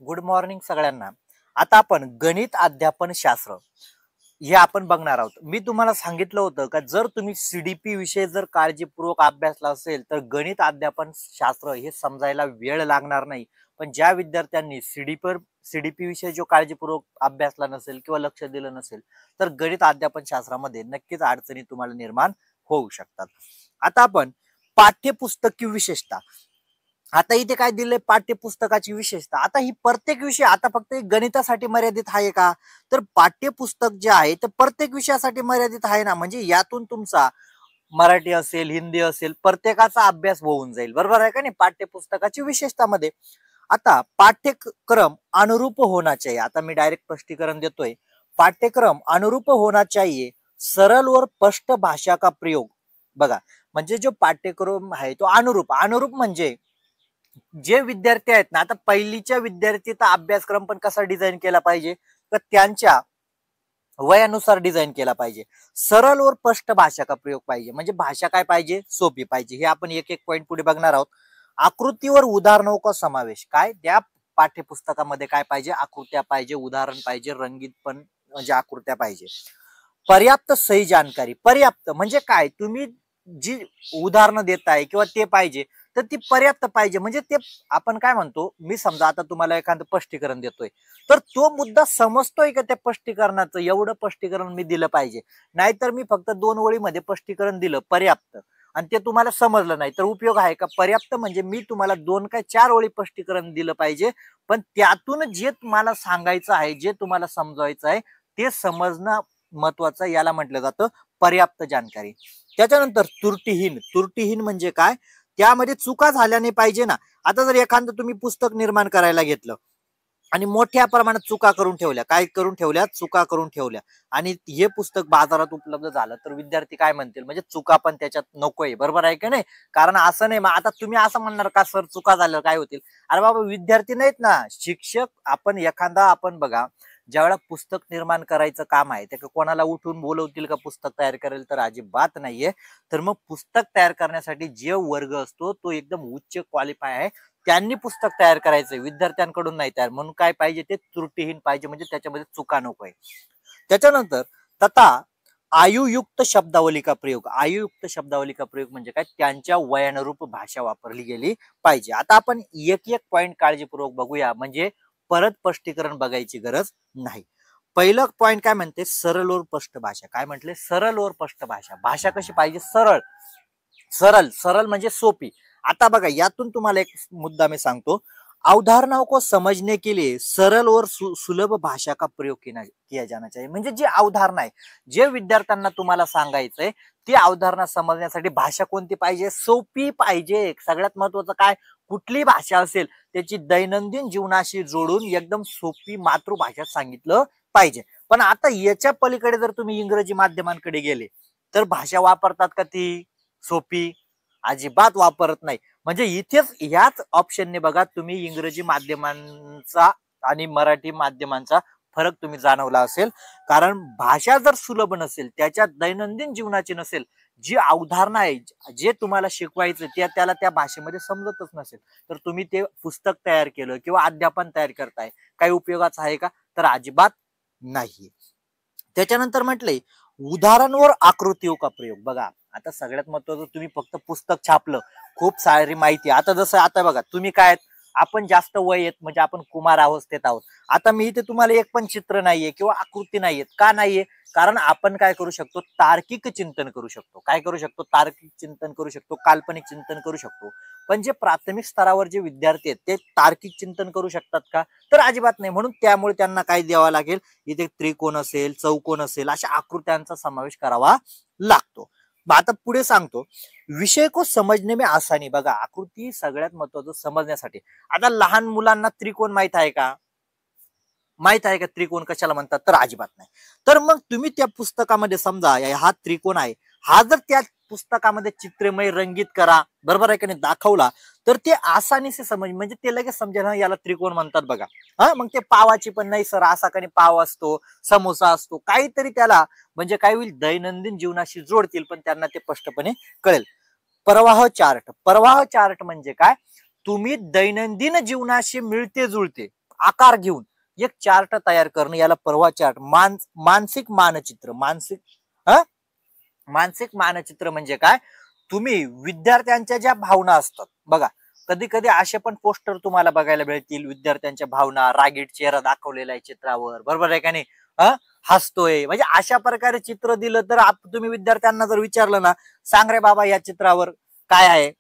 Good morning सगळ्यांना. आता आपण गणित अध्यापन शास्त्र हे आपण बघणार आहोत. मी तुम्हाला सांगितलं होतं का जर तुम्ही सीडीपी विषय जर काळजीपूर्वक अभ्यासला असेल तर गणित अध्यापन शास्त्र हे समजायला वेळ लागणार नाही. पण ज्या विद्यार्थ्यांनी सीडीपी विषय जो काळजीपूर्वक अभ्यासला नसेल किंवा लक्ष दिलं नसेल तर गणित अध्यापन शास्त्रामध्ये नक्कीच अडचणी तुम्हाला निर्माण होऊ शकतात. आता आपण पाठ्यपुस्तकी विशेषता, आता इथे काय दिलंय पाठ्यपुस्तकाची विशेषता. आता ही प्रत्येक विषय आता फक्त गणितासाठी मर्यादित आहे का? तर पाठ्यपुस्तक जे आहे ते प्रत्येक विषयासाठी मर्यादित आहे ना. म्हणजे यातून तुमचा मराठी असेल, हिंदी असेल, प्रत्येकाचा अभ्यास होऊन जाईल. बरोबर आहे का नाही? पाठ्यपुस्तकाची विशेषतामध्ये आता पाठ्यक्रम अनुरूप होना चाहिए. आता मी डायरेक्ट स्पष्टीकरण देतोय. पाठ्यक्रम अनुरूप होना चाहिए, सरल और स्पष्ट भाषा का प्रयोग. बघा, म्हणजे जो पाठ्यक्रम आहे तो अनुरूप म्हणजे जे विद्यार्थी आहेत ना, आता पहिलीच्या विद्यार्थीचा अभ्यासक्रम पण कसा डिझाईन केला पाहिजे तर त्यांच्या वयानुसार डिझाईन केला पाहिजे. सरळ और स्पष्ट भाषा का प्रयोग पाहिजे, म्हणजे भाषा काय पाहिजे? सोपी पाहिजे. हे आपण एक एक पॉइंट पुढे बघणार आहोत. आकृतीवर उदाहरणों का समावेश. काय त्या पाठ्यपुस्तकामध्ये काय पाहिजे? आकृत्या पाहिजे, उदाहरण पाहिजे, रंगीत पण म्हणजे आकृत्या पाहिजे. पर्याप्त सही जानकारी. पर्याप्त म्हणजे काय? तुम्ही जी उदाहरणं देताय किंवा ते पाहिजे तर ती पर्याप्त पाहिजे. म्हणजे ते आपण काय म्हणतो, मी समजा आता तुम्हाला एखादं स्पष्टीकरण देतोय तर तो मुद्दा समजतोय का त्या स्पष्टीकरणाचं? एवढं स्पष्टीकरण मी दिलं पाहिजे. नाहीतर मी फक्त 2 ओळीमध्ये स्पष्टीकरण दिलं पर्याप्त आणि ते तुम्हाला समजलं नाही तर उपयोग आहे का? पर्याप्त म्हणजे मी तुम्हाला 2 काय 4 ओळी स्पष्टीकरण दिलं पाहिजे, पण त्यातून जे तुम्हाला सांगायचं आहे, जे तुम्हाला समजायचं आहे ते समजणं महत्वाचं. याला म्हटलं जातं पर्याप्त जानकारी. त्याच्यानंतर त्रुटीहीन म्हणजे काय? त्यामध्ये चुका झाल्या नाही पाहिजे ना. आता जर एखादं तुम्ही पुस्तक निर्माण करायला घेतलं आणि मोठ्या प्रमाणात चुका करून ठेवल्या, काय करून ठेवल्या? चुका करून ठेवल्या आणि हे पुस्तक बाजारात उपलब्ध झालं तर विद्यार्थी काय म्हणतील? म्हणजे चुका पण त्याच्यात नकोय. बरोबर आहे की नाही? कारण असं नाही, आता तुम्ही असं म्हणणार का सर चुका झाल्या काय होतील? अरे बाबा, विद्यार्थी नाहीत ना, शिक्षक. आपण बघा, ज्यावेळेला पुस्तक निर्माण करायचं काम आहे ते कोणाला उठून बोलवतील का पुस्तक तयार करेल? तर अजिबात नाहीये. तर मग पुस्तक तयार करण्यासाठी जे वर्ग असतो तो एकदम उच्च क्वालिफाय आहे, त्यांनी पुस्तक तयार करायचंय, विद्यार्थ्यांकडून नाही तयार. म्हणून काय पाहिजे? ते त्रुटीहीन पाहिजे, म्हणजे त्याच्यामध्ये चुका नकोय. त्याच्यानंतर तथा आयुयुक्त शब्दावली का प्रयोग. आयुयुक्त शब्दावली का प्रयोग म्हणजे काय? त्यांच्या वयानुरूप भाषा वापरली गेली पाहिजे. आता आपण एक एक पॉइंट काळजीपूर्वक बघूया, म्हणजे परत स्पष्टीकरण बघायची गरज नाही. पहिलं पॉइंट काय म्हणते? सरळ और स्पष्ट भाषा. काय म्हटले? सरळ और स्पष्ट भाषा. भाषा कशी पाहिजे? सरळ. सरळ म्हणजे सोपी. आता बघा, यातून तुम्हाला एक मुद्दा मी सांगतो. अवधारणाओं को समझने के लिए सरल और सुलभ भाषा का प्रयोग किया जाना चाहिए. म्हणजे जी अवधारणा आहे, जे विद्यार्थ्यांना तुम्हाला सांगायचंय ती अवधारणा समजण्यासाठी भाषा कोणती पाहिजे? सोपी पाहिजे. सगळ्यात महत्वाचं काय? कुठली भाषा असेल त्याची दैनंदिन जीवनाशी जोडून एकदम सोपी मातृभाषेत सांगितलं पाहिजे. पण आता याच्या पलीकडे जर तुम्ही इंग्रजी माध्यमांकडे गेले तर भाषा वापरतात का ती सोपी? अजिबात वापरत नाही. म्हणजे इथेच ह्याच ऑप्शनने बघा तुम्ही इंग्रजी माध्यमांचा आणि मराठी माध्यमांचा फरक तुम्ही जाणवला असेल. कारण भाषा जर सुलभ नसेल, त्याच्या दैनंदिन जीवनाची नसेल, जी अवधारणा आहे, जे तुम्हाला शिकवायचं त्याला त्या भाषेमध्ये समजतच नसेल, तर तुम्ही ते पुस्तक तयार केलं किंवा अध्यापन तयार करताय, काही उपयोगाचं आहे का? तर अजिबात नाही. त्याच्यानंतर म्हटलंय उदाहरणवर आकृतीयों का प्रयोग. बघा, आता सगळ्यात महत्वाचं, तुम्ही फक्त पुस्तक छापलं, खूप सारी माहिती. आता जसं आता बघा, तुम्ही काय, आपण जास्त वय येत म्हणजे आपण कुमार अवस्थेत आहोत. आता मी इथे तुम्हाला एक पण चित्र नाहीये किंवा आकृती नाहीये. का नाहीये? कारण आपण काय करू शकतो? तार्किक चिंतन करू शकतो. काय करू शकतो? तार्किक चिंतन करू शकतो, काल्पनिक चिंतन करू शकतो. पण जे प्राथमिक स्तरावर जे विद्यार्थी आहेत ते तार्किक चिंतन करू शकतात का? तर अजिबात नाही. म्हणून त्यामुळे त्यांना काय द्यावं लागेल? इथे त्रिकोण असेल, चौकोन असेल, अशा आकृत्यांचा समावेश करावा लागतो. आता पुढे सांगतो, विषय को समजने में आसानी. बघा, आकृती सगळ्यात महत्वाचं समजण्यासाठी. आता लहान मुलांना त्रिकोण माहित आहे का? माहित आहे का त्रिकोण कशाला म्हणतात? तर अजिबात नाही. तर मग तुम्ही त्या पुस्तकामध्ये समजा हा त्रिकोण आहे, हा जर त्या पुस्तकामध्ये चित्रमय रंगीत करा, बरोबर आहे का नाही, दाखवला, तर ते आसानीसे समज, म्हणजे ते लगेच समजेल याला त्रिकोण म्हणतात. बघा, हा, मग ते पावाची पण नाही सर, असा काही पाव असतो, समोसा असतो, काहीतरी त्याला म्हणजे काय होईल? दैनंदिन जीवनाशी जोडतील, पण त्यांना ते स्पष्टपणे कळेल. प्रवाह चार्ट. प्रवाह चार्ट म्हणजे काय? तुम्ही दैनंदिन जीवनाशी मिळते जुळते आकार घेऊन एक चार्ट तयार करणं, याला परवा चार्ट. मानसिक मानचित्र. मानसिक मानचित्र म्हणजे काय, तुम्ही विद्यार्थ्यांच्या ज्या भावना असतात बघा, कधी कधी असे पण पोस्टर तुम्हाला बघायला मिळतील, विद्यार्थ्यांच्या भावना, रागीट चेहरा दाखवलेला आहे चित्रावर, बरोबर आहे का नाही, हसतोय, म्हणजे अशा प्रकारे चित्र दिलं तर तुम्ही विद्यार्थ्यांना जर विचारलं ना, सांग रे बाबा या चित्रावर काय आहे,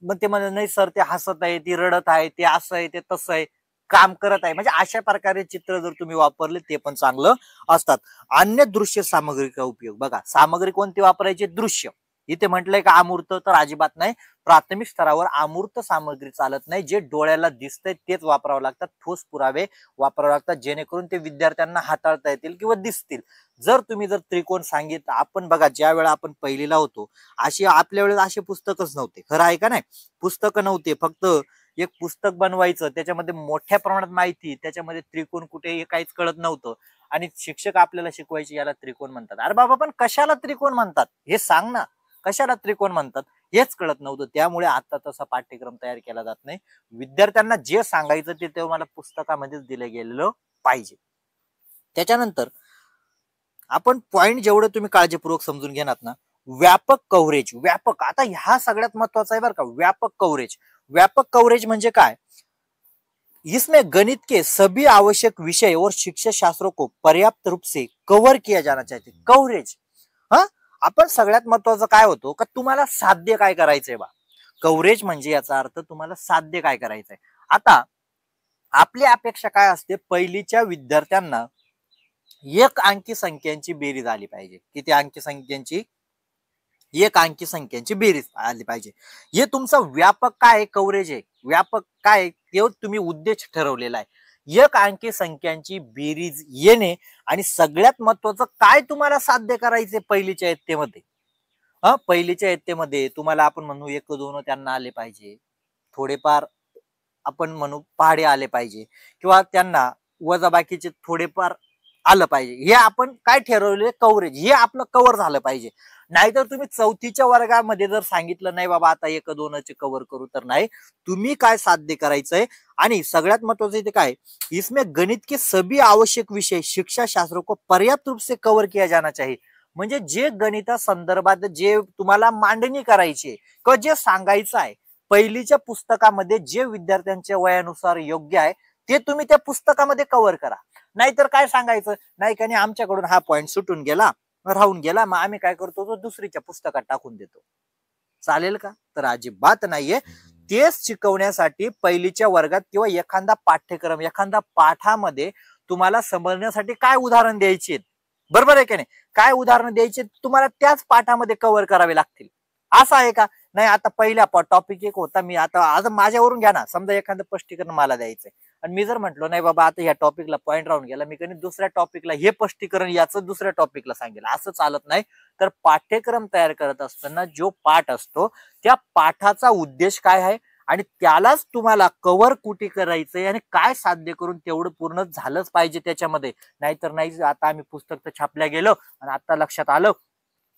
मग ते म्हणजे नाही सर ते हसत आहे, ती रडत आहे, ते असं आहे, ते तसं आहे, काम करत आहे, म्हणजे अशा प्रकारे चित्र जर तुम्ही वापरले ते पण चांगलं असतात. अन्य दृश्य सामग्रीचा उपयोग बघा, सामग्री कोणती वापरायची, दृश्य. इथे म्हटलंय का अमूर्त, तर अजिबात नाही. प्राथमिक स्तरावर अमूर्त सामग्री चालत नाही, जे डोळ्याला दिसतंय तेच वापरावं लागतात, ठोस पुरावे वापरावे लागतात, जेणेकरून ते विद्यार्थ्यांना हाताळता येतील किंवा दिसतील. जर त्रिकोण सांगितलं, आपण बघा ज्या वेळा आपण पहिलीला होतो, अशी आपल्या वेळेस असे पुस्तकच नव्हते, खरं आहे का नाही, पुस्तकं नव्हते, फक्त एक पुस्तक बनवायचं, त्याच्यामध्ये मोठ्या प्रमाणात माहिती, त्याच्यामध्ये त्रिकोण कुठे हे काहीच कळत नव्हतं, आणि शिक्षक आपल्याला शिकवायचे याला त्रिकोण म्हणतात. अरे बाबा पण कशाला त्रिकोण म्हणतात हे सांग ना, कशाला त्रिकोण म्हणतात हेच कळत नव्हतं. त्यामुळे आता तसा पाठ्यक्रम तयार केला जात नाही. विद्यार्थ्यांना जे सांगायचं ते तुम्हाला पुस्तकामध्येच दिलं गेलेलं पाहिजे. त्याच्यानंतर आपण पॉइंट जेवढं तुम्ही काळजीपूर्वक समजून घेणार ना, व्यापक कव्हरेज. व्यापक, आता ह्या सगळ्यात महत्वाचा आहे बरं का, व्यापक कव्हरेज. व्यापक कव्हरेज म्हणजे काय, इसमें गणित के सभी आवश्यक विषय और शिक्षा शास्त्रों को पर्याप्त रूप से कव्हर किया जाना चाहिए. कव्हरेज, आपण सगळ्यात महत्वाचं काय होतो का, तुम्हाला साध्य काय करायचंय बा. कव्हरेज म्हणजे याचा अर्थ तुम्हाला साध्य काय करायचंय. आता आपली अपेक्षा काय असते, पहिलीच्या विद्यार्थ्यांना एक अंकी संख्यांची बेरीज आली पाहिजे. किती अंकी संख्यांची, एक अंकी संख्यांची बेरीज आली पाहिजे. हे तुमचं व्यापक काय कव्हरेज आहे, व्यापक काय ते तुम्ही उद्देश ठरवलेला आहे. एक अंकी संख्यांची बेरीज येणे, आणि सगळ्यात महत्वाचं काय तुम्हाला साध्य करायचे पहिलीच्या इयत्तेमध्ये. पहिलीच्या इयत्तेमध्ये तुम्हाला आपण म्हणू एक दोन त्यांना आले पाहिजे, थोडेफार आपण म्हणू पहाडे आले पाहिजे, किंवा त्यांना वजाबाकीचे थोडेफार आलं पाहिजे. हे आपण काय ठरवले, कव्हरेज, हे आपलं कव्हर झालं पाहिजे. नाहीतर तुम्ही चौथीच्या वर्गामध्ये जर सांगितलं नाही बाबा आता एक दोनचे कव्हर करू, तर नाही, तुम्ही काय साध्य करायचंय. आणि सगळ्यात महत्वाचं इथे काय, इसमें गणित के सभी आवश्यक विषय शिक्षा शास्त्रों को पर्याप्त रूप से कव्हर किया जाना चाहिए. म्हणजे जे गणिता संदर्भात जे तुम्हाला मांडणी करायची किंवा जे सांगायचं आहे, पहिलीच्या पुस्तकामध्ये जे विद्यार्थ्यांच्या वयानुसार योग्य आहे ते तुम्ही त्या पुस्तकामध्ये कव्हर करा. नाहीतर काय सांगायचं, नाही का नाही आमच्याकडून हा पॉइंट सुटून गेला, राहून गेला, मग आम्ही काय करतो, तो दुसरीच्या पुस्तकात टाकून देतो. चालेल का, तर अजिबात नाहीये. तेच शिकवण्यासाठी पहिलीच्या वर्गात किंवा एखादा पाठ्यक्रम, एखादा पाठामध्ये तुम्हाला समजण्यासाठी काय उदाहरण द्यायचे, बरोबर आहे की नाही, काय उदाहरण द्यायचे तुम्हाला त्याच पाठामध्ये कव्हर करावे लागतील. असं आहे का, नाही आता पहिला टॉपिक एक होता, मी आता आज माझ्यावरून घ्या ना, समजा एखादं स्पष्टीकरण मला द्यायचंय, आणि मी जर म्हटलो नाही बाबा आता ह्या टॉपिकला पॉइंट राहून गेला, मी कधी दुसऱ्या टॉपिकला हे स्पष्टीकरण याचं दुसऱ्या टॉपिकला सांगेल, असं चालत नाही. तर पाठ्यक्रम तयार करत असताना जो पाठ असतो त्या पाठाचा उद्देश काय आहे, आणि त्यालाच तुम्हाला कव्हर कुठे करायचंय, आणि काय साध्य करून तेवढं पूर्ण झालंच पाहिजे त्याच्यामध्ये. नाहीतर नाही, आता आम्ही पुस्तक तर छापल्या गेलो आणि आता लक्षात आलं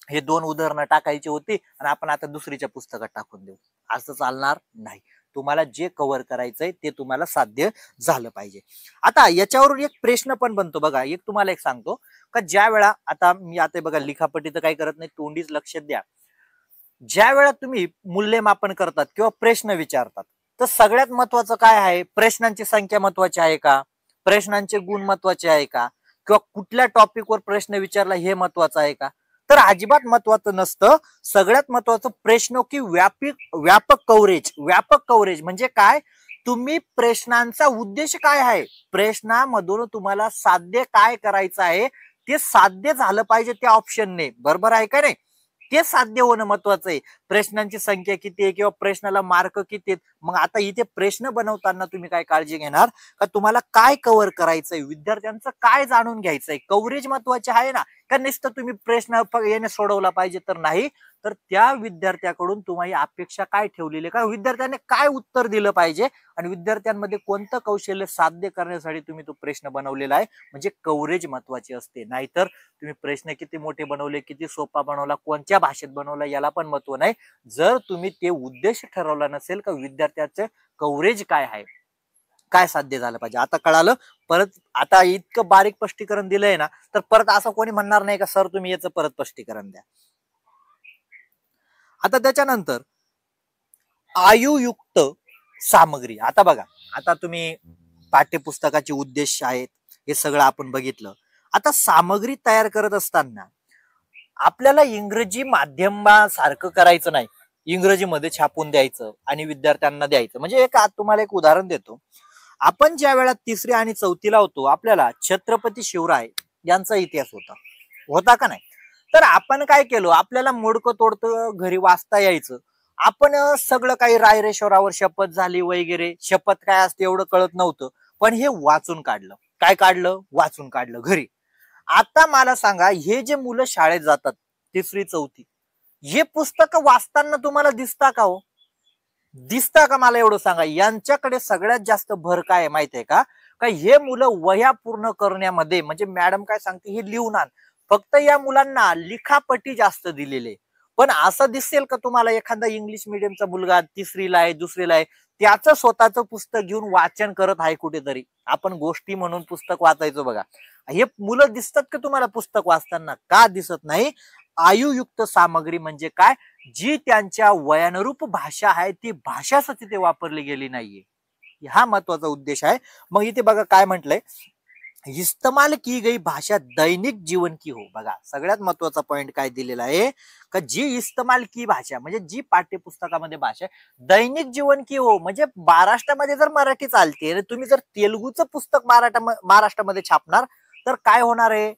हे दोन उदाहरणं टाकायची होती आणि आपण आता दुसरीच्या पुस्तकात टाकून देऊ, असं चालणार नाही. तुम्हाला जे कव्हर करायचंय ते तुम्हाला साध्य झालं पाहिजे. आता याच्यावरून एक प्रश्न पण बनतो बघा, एक तुम्हाला एक सांगतो का, ज्या वेळा आता मी आता बघा लिखापटी तर काही करत नाही, तोंडीच लक्ष द्या. ज्या वेळा तुम्ही मूल्यमापन करतात किंवा प्रश्न विचारतात, तर सगळ्यात महत्वाचं काय आहे, प्रश्नांची संख्या महत्वाची आहे का, प्रश्नांचे गुण महत्वाचे आहे का, किंवा कुठल्या टॉपिकवर प्रश्न विचारला हे महत्वाचं आहे का, तर अजिबात महत्वाचं नसतं. सगळ्यात महत्वाचं प्रश्न की व्यापक कव्हरेज. व्यापक कव्हरेज म्हणजे काय, तुम्ही प्रश्नांचा उद्देश काय आहे, प्रश्नामधून तुम्हाला साध्य काय करायचं आहे ते साध्य झालं पाहिजे त्या ऑप्शनने, बरोबर आहे का नाही, ते साध्य होणं महत्वाचं आहे. प्रश्नांची संख्या किती आहे किंवा प्रश्नाला मार्क किती आहेत, मग आता इथे प्रश्न बनवताना तुम्ही काय काळजी घेणार का, तुम्हाला काय कव्हर करायचंय, विद्यार्थ्यांचं काय जाणून घ्यायचंय, कव्हरेज महत्वाचे आहे ना, का नुसतं तुम्ही प्रश्न येणे सोडवला पाहिजे, तर नाही. तर त्या विद्यार्थ्याकडून तुम्हाला अपेक्षा काय ठेवलेली, का विद्यार्थ्याने काय उत्तर दिलं पाहिजे, आणि विद्यार्थ्यांमध्ये कोणतं कौशल्य साध्य करण्यासाठी तुम्ही तो प्रश्न बनवलेला आहे, म्हणजे कव्हरेज महत्वाची असते. नाहीतर तुम्ही प्रश्न किती मोठे बनवले, किती सोपा बनवला, कोणत्या भाषेत बनवला, याला पण महत्व नाही. जर तुम्ही ते उद्देश ठरवला नसेल का विद्यार्थ्याचं कव्हरेज काय आहे, काय साध्य झालं पाहिजे. आता कळालं. परत आता इतकं बारीक स्पष्टीकरण दिलंय ना, तर परत असं कोणी म्हणणार नाही का सर तुम्ही याचं परत स्पष्टीकरण द्या. आता त्याच्यानंतर आयुयुक्त सामग्री. आता बघा, आता तुम्ही पाठ्यपुस्तकाचे उद्देश आहेत हे सगळं आपण बघितलं. आता सामग्री तयार करत असताना आपल्याला इंग्रजी माध्यमासारखं करायचं नाही, इंग्रजीमध्ये छापून द्यायचं आणि विद्यार्थ्यांना द्यायचं. म्हणजे तुम्हाला एक उदाहरण देतो. आपण ज्या वेळा 3री आणि 4थीला होतो, आपल्याला छत्रपती शिवराय यांचा इतिहास होता का नाही. तर आपण काय केलं, आपल्याला मोडकं तोडकं घरी वाचता यायचं. आपण सगळं काही रायरेश्वरावर शपथ झाली वगैरे, शपथ काय असते एवढं कळत नव्हतं, पण हे वाचून काढलं. काय काढलं? वाचून काढलं घरी. आता मला सांगा, हे जे मुलं शाळेत जातात 3री 4थी, हे पुस्तक वाचताना तुम्हाला दिसता का हो? दिसता का? मला एवढं सांगा. यांच्याकडे सगळ्यात जास्त भर काय आहे माहितीये का? हे मुलं वह्या पूर्ण करण्यामध्ये, म्हणजे मॅडम काय सांगते हे लिहून आण, फक्त या मुलांना लिखापटी जास्त दिलेले. पण असं दिसेल का तुम्हाला एखादा इंग्लिश मिडियमचा मुलगा 3रीला आहे 2रीला आहे, त्याचं स्वतःचं पुस्तक घेऊन वाचन करत आहे कुठेतरी? आपण गोष्टी म्हणून पुस्तक वाचायचो बघा, हे मुलं दिसतात का तुम्हाला पुस्तक वाचताना? का दिसत नाही? आयुयुक्त सामग्री म्हणजे काय? जी त्यांच्या वयानुरूप भाषा आहे ती भाषाच तिथे वापरली गेली नाहीये, हा महत्वाचा उद्देश आहे. मग इथे बघा काय म्हटलंय, इस्तेमाल की गई भाषा दैनिक जीवन की हो. बघा सगळ्यात महत्वाचा पॉइंट काय दिलेला आहे का, जी इस्तेमाल की भाषा म्हणजे जी पाठ्यपुस्तकामध्ये भाषा आहे दैनिक जीवन की हो. म्हणजे महाराष्ट्रामध्ये जर मराठी चालते, तुम्ही जर तेलुगूचं पुस्तक महाराष्ट्रामध्ये छापणार तर काय होणार आहे?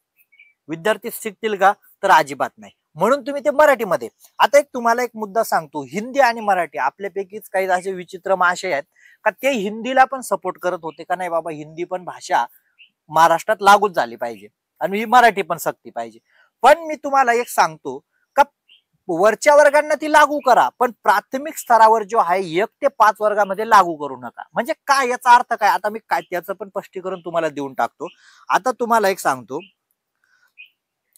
विद्यार्थी शिकतील का? तर अजिबात नाही. म्हणून तुम्ही ते मराठीमध्ये. आता तुम्हाला एक मुद्दा सांगतो, हिंदी आणि मराठी आपल्यापैकीच काही असे विचित्र महाशय आहेत का ते हिंदीला पण सपोर्ट करत होते का नाही बाबा हिंदी पण भाषा महाराष्ट्रात लागूच झाली पाहिजे आणि ही मराठी पण सक्ती पाहिजे. पण मी तुम्हाला एक सांगतो का वरच्या वर्गांना ती लागू करा, पण प्राथमिक स्तरावर जो आहे 1 ते 5 वर्गामध्ये लागू करू नका. म्हणजे काय याचा अर्थ काय? आता मी काय त्याचं पण स्पष्टीकरण तुम्हाला देऊन टाकतो. आता तुम्हाला एक सांगतो,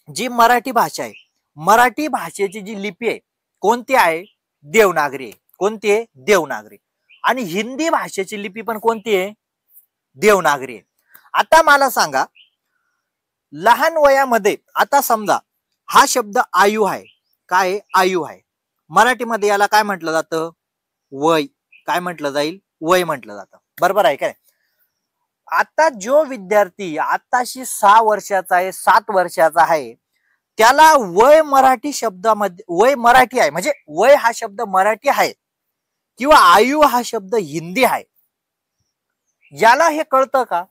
जी मराठी भाषा आहे, मराठी भाषेची जी लिपी आहे कोणती आहे? देवनागरी आहे. कोणती आहे? देवनागरी. आणि हिंदी भाषेची लिपी पण कोणती आहे? देवनागरी आहे. आता मला सांगा, लहान वयामध्ये आता समजा हा शब्द आयु आहे, काय आयु आहे, मराठीमध्ये याला काय म्हटलं जातं? वय. काय म्हटलं जाईल? वय म्हटलं जातं. बरोबर आहे काय? आता जो विद्यार्थी आताशी 6 वर्षाचा आहे 7 वर्षाचा आहे, त्याला वय मराठी शब्दामध्ये, वय मराठी आहे म्हणजे वय हा शब्द मराठी आहे किंवा आयु हा शब्द हिंदी आहे, याला हे कळतं का?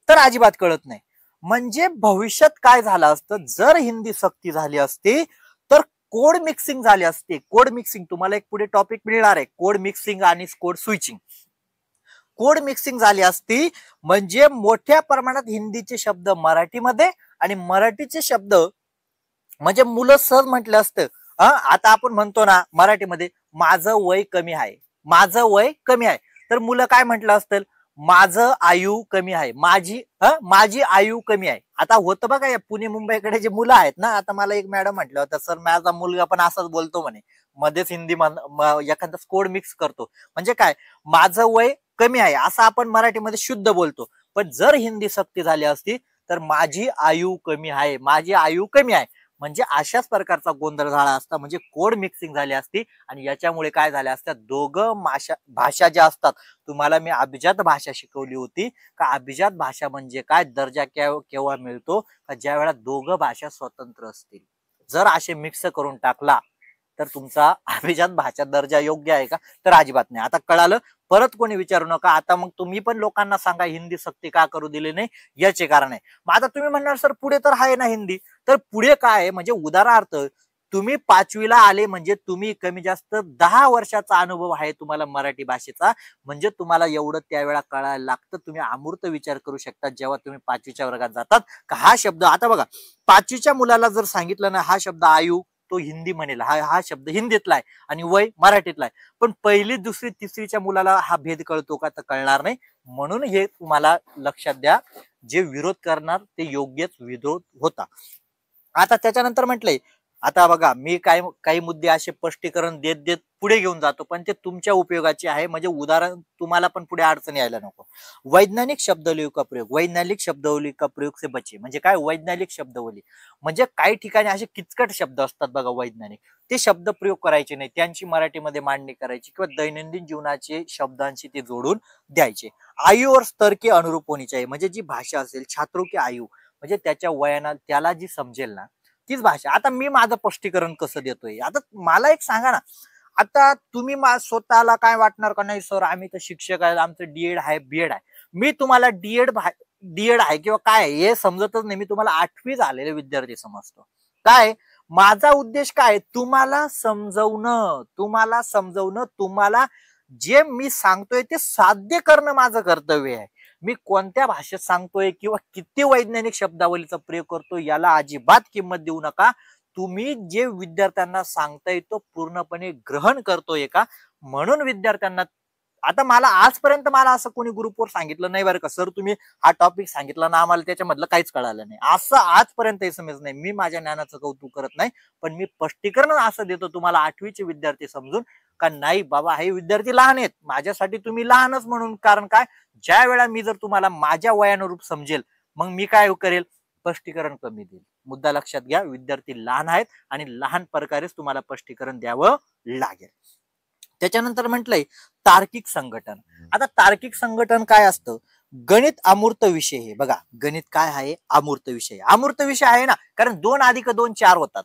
तर अजिबात कळत नाही. म्हणजे भविष्यात काय झालं असतं, जर हिंदी सक्ती झाली असती तर कोड मिक्सिंग झाली असते. कोड मिक्सिंग तुम्हाला एक पुढे टॉपिक मिळणार आहे, कोड मिक्सिंग आणि कोड स्विचिंग. कोड मिक्सिंग झाली असती म्हणजे मोठ्या प्रमाणात हिंदीचे शब्द मराठीमध्ये आणि मराठीचे शब्द म्हणजे मुलं सहज म्हटलं असतं. आता आपण म्हणतो ना मराठीमध्ये माझं वय कमी आहे, माझं वय कमी आहे, तर मुलं काय म्हटलं असतं? माझं आयु कमी आहे, माझी आयु कमी आहे. आता होतं बघा या पुणे मुंबईकडे जे मुलं आहेत ना, आता मला एक मॅडम म्हटलं होतं सर माझा मुलगा पण असाच बोलतो म्हणे, मध्येच हिंदी एखादा कोड मिक्स करतो. म्हणजे काय? माझं वय कमी आहे असं आपण मराठीमध्ये शुद्ध बोलतो, पण जर हिंदी सक्ती झाली असती तर माझी आयु कमी आहे, माझी आयु कमी आहे, म्हणजे अशाच प्रकारचा गोंधळ झाला असता. म्हणजे कोड मिक्सिंग झाली असती आणि याच्यामुळे काय झाल्या असत्या, दोघं भाषा ज्या असतात, तुम्हाला मी अभिजात भाषा शिकवली होती का अभिजात भाषा म्हणजे काय, दर्जा केव्हा मिळतो का ज्या वेळा दोघं भाषा स्वतंत्र असतील. जर असे मिक्स करून टाकला तर तुमचा अभिजात भाषा दर्जा योग्य आहे का? तर अजिबात नाही. आता कळालं. परत कोणी विचारू नका. आता मग तुम्ही पण लोकांना सांगा हिंदी सक्ती का करू दिली नाही, याचे कारण आहे. मग आता तुम्ही म्हणणार सर पुढे तर आहे ना हिंदी, तर पुढे काय आहे? म्हणजे उदाहरणार्थ तुम्ही 5वीला आले म्हणजे तुम्ही कमी जास्त 10 वर्षाचा अनुभव आहे तुम्हाला मराठी भाषेचा, म्हणजे तुम्हाला एवढं त्यावेळा कळायला लागतं. तुम्ही अमूर्त विचार करू शकता जेव्हा तुम्ही 5वीच्या वर्गात जातात का हा शब्द, आता बघा 5वीच्या मुलाला जर सांगितलं ना हा शब्द आयु, तो हिंदी म्हणेल, हा शब्द हिंदीतला आहे आणि वय मराठीतला आहे. पण 1ली 2री 3रीच्या मुलाला हा भेद कळतो का? तर कळणार नाही. म्हणून हे तुम्हाला लक्षात द्या, जे विरोध करणार ते योग्यच विरोध होता. आता त्याच्यानंतर म्हटलंय आता बघा, मी काही मुद्दे असे स्पष्टीकरण देत देत पुढे घेऊन जातो, पण ते तुमच्या उपयोगाचे आहे, म्हणजे उदाहरण तुम्हाला पण पुढे अडचण यायला नको. वैज्ञानिक शब्दावली का प्रयोग, वैज्ञानिक शब्दावली का प्रयोग से बचे, म्हणजे काय वैज्ञानिक शब्दावली, म्हणजे काही ठिकाणी असे किचकट शब्द असतात बघा वैज्ञानिक, ते शब्द प्रयोग करायचे नाही, त्यांची मराठीमध्ये मांडणी करायची किंवा दैनंदिन जीवनाचे शब्दांशी ते जोडून द्यायचे. आयु और स्तर के अनुरूप होनी चाहिए, म्हणजे जी भाषा असेल छात्रों की आयु, म्हणजे त्याच्या वयाना त्याला जी समजेल ना तीच भाषा. आता मी माझं स्पष्टीकरण कसं देतोय, आता मला एक सांगा ना, आता तुम्ही स्वतःला काय वाटणार का, नाही सर आम्ही तर शिक्षक आहे, आमचं डीएड आहे बीएड आहे. मी तुम्हाला डीएड आहे किंवा काय हे समजतच नाही, मी तुम्हाला 8वी झालेले विद्यार्थी समजतो. काय माझा उद्देश काय, तुम्हाला समजवणं, तुम्हाला जे मी सांगतोय ते साध्य करणं माझं कर्तव्य आहे. मी कोणत्या भाषेत सांगतोय किंवा किती वैज्ञानिक शब्दावलीचा प्रयोग करतो याला अजिबात किंमत देऊ नका. तुम्ही जे विद्यार्थ्यांना सांगताय तो पूर्णपणे ग्रहण करतोय का, म्हणून विद्यार्थ्यांना. आता मला आजपर्यंत असं कोणी ग्रुपवर सांगितलं नाही बरं का, सर तुम्ही हा टॉपिक सांगितला ना आम्हाला त्याच्यामधलं काहीच कळालं नाही, असं आजपर्यंत समज नाही. मी माझ्या ज्ञानाचं कौतुक करत नाही, पण मी स्पष्टीकरण असं देतो तुम्हाला 8वीचे विद्यार्थी समजून, का नाही बाबा हे विद्यार्थी लहान आहेत, माझ्यासाठी तुम्ही लहानच म्हणून. कारण काय, ज्या वेळा मी जर तुम्हाला माझ्या वयानुरूप समजेल, मग मी काय करेल, स्पष्टीकरण कमी देईल. मुद्दा लक्षात घ्या, विद्यार्थी लहान आहेत आणि लहान प्रकारेच तुम्हाला स्पष्टीकरण द्यावं लागेल. त्याच्यानंतर म्हटलंय तार्किक संघटन. आता तार्किक संघटन काय असतं, गणित अमूर्त विषय. हे बघा, गणित काय आहे, अमूर्त विषय. अमूर्त विषय आहे ना, कारण 2 अधिक 2 4 होतात.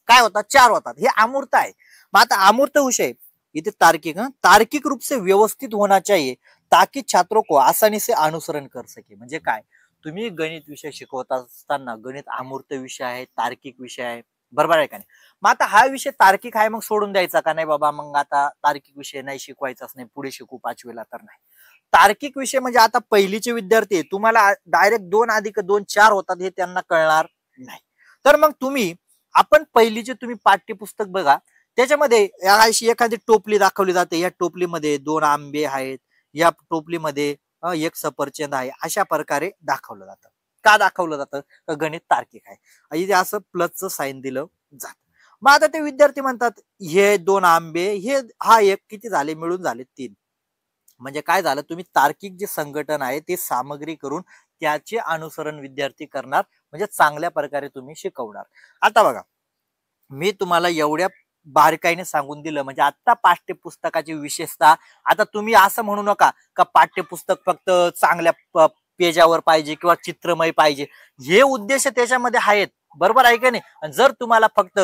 काय होतात, 4 होतात, हे अमूर्त आहे. मग आता अमूर्त विषय इथे तार्किक रूप से व्यवस्थित होना चाहिए ताकि छात्रों को आसानी से अनुसरण कर सके. म्हणजे काय, तुम्ही गणित विषय शिकवत असताना गणित अमूर्त विषय आहे, तार्किक विषय आहे, बरोबर आहे का नाही. मग आता हा विषय तार्किक आहे, मग सोडून द्यायचा का नाही बाबा, मग आता तार्किक विषय नाही शिकवायचाच नाही, पुढे शिकू 5वीला तर नाही. तार्किक विषय म्हणजे आता पहिलीचे विद्यार्थी तुम्हाला डायरेक्ट 2 अधिक 2 4 होतात हे त्यांना कळणार नाही. तर मग आपण पहिलीचे तुम्ही पाठ्यपुस्तक बघा, त्याच्यामध्ये अशी एखादी टोपली दाखवली जाते, या टोपलीमध्ये 2 आंबे आहेत, या टोपलीमध्ये 1 सफरचंद आहे, अशा प्रकारे दाखवलं जातं. का दाखवलं जातं, तर गणित तार्किक आहे, इथे असं प्लसचं साइन दिलं जातं. मग आता ते विद्यार्थी म्हणतात हे 2 आंबे, हे हा 1 किती झाले, मिळून झाले 3. म्हणजे काय झालं, तुम्ही तार्किक जे संघटन आहे ते सामग्री करून त्याचे अनुसरण विद्यार्थी करणार, म्हणजे चांगल्या प्रकारे तुम्ही शिकवणार. आता बघा, मी तुम्हाला एवढ्या बारकाईने सांगून दिलं, म्हणजे आता पाठ्यपुस्तकाची विशेषता. आता तुम्ही असं म्हणू नका का पाठ्यपुस्तक फक्त चांगल्या पेजावर पाहिजे किंवा चित्रमय पाहिजे, हे उद्देश त्याच्यामध्ये आहेत, बरोबर आहे का नाही. जर तुम्हाला फक्त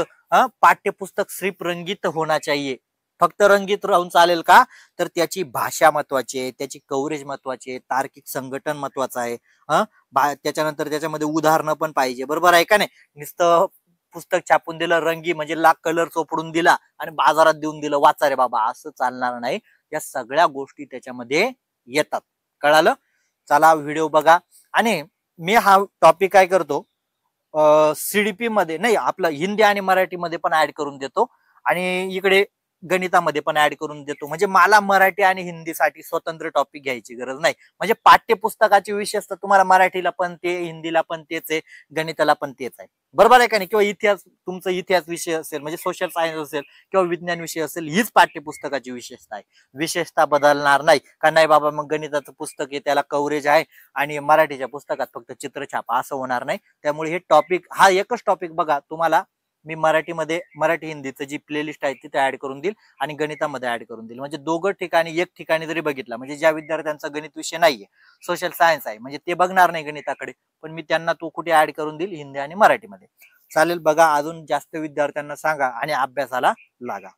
पाठ्यपुस्तक सिर्फ रंगीत होना चाहिए, फक्त रंगीत राहून चालेल का, तर त्याची भाषा महत्वाची आहे, त्याची कव्हरेज महत्वाची आहे, तार्किक संघटन महत्वाचं आहे. त्याच्यानंतर त्याच्यामध्ये उदाहरणं पण पाहिजे, बरोबर आहे का नाही. नुसतं पुस्तक छापून दिलं रंगी, म्हणजे लाख कलर चोपडून दिला आणि बाजारात देऊन दिलं, वाचा रे बाबा, असं चालणार नाही. या सगळ्या गोष्टी त्याच्यामध्ये येतात, कळालं. चला व्हिडिओ बघा. आणि मी हा टॉपिक काय करतो, सीडीपी मध्ये नाही, आपलं हिंदी आणि मराठीमध्ये पण ऍड करून देतो, आणि इकडे गणितामध्ये पण ऍड करून देतो. म्हणजे मला मराठी आणि हिंदीसाठी स्वतंत्र टॉपिक घ्यायची गरज नाही. म्हणजे पाठ्यपुस्तकाची विशेषता तुम्हाला मराठीला पण ते, हिंदीला पण तेच आहे, गणिताला पण तेच आहे, बरोबर आहे का नाही. किंवा इतिहास, तुमचा इतिहास विषय असेल, म्हणजे सोशल सायन्स असेल किंवा विज्ञान विषय असेल, हीच पाठ्यपुस्तकाची विशेषता आहे. विशेषता बदलणार नाही का, नाही बाबा मग गणिताचं पुस्तक आहे त्याला कव्हरेज आहे आणि मराठीच्या पुस्तकात फक्त चित्रछापा, असं होणार नाही. त्यामुळे हे टॉपिक, हा एकच टॉपिक बघा, तुम्हाला मी मराठी हिंदीचं जी प्लेलिस्ट आहे तिथे ऍड करून देईल आणि गणितामध्ये ऍड करून देईल. म्हणजे दोघं ठिकाणी, एक ठिकाणी जरी बघितला, म्हणजे ज्या विद्यार्थ्यांचा गणित विषय नाहीये, सोशल सायन्स आहे, म्हणजे ते बघणार नाही गणिताकडे, पण मी त्यांना तो कुठे ऍड करून देईल, हिंदी आणि मराठीमध्ये. चालेल, बघा, अजून जास्त विद्यार्थ्यांना सांगा आणि अभ्यासाला लागा.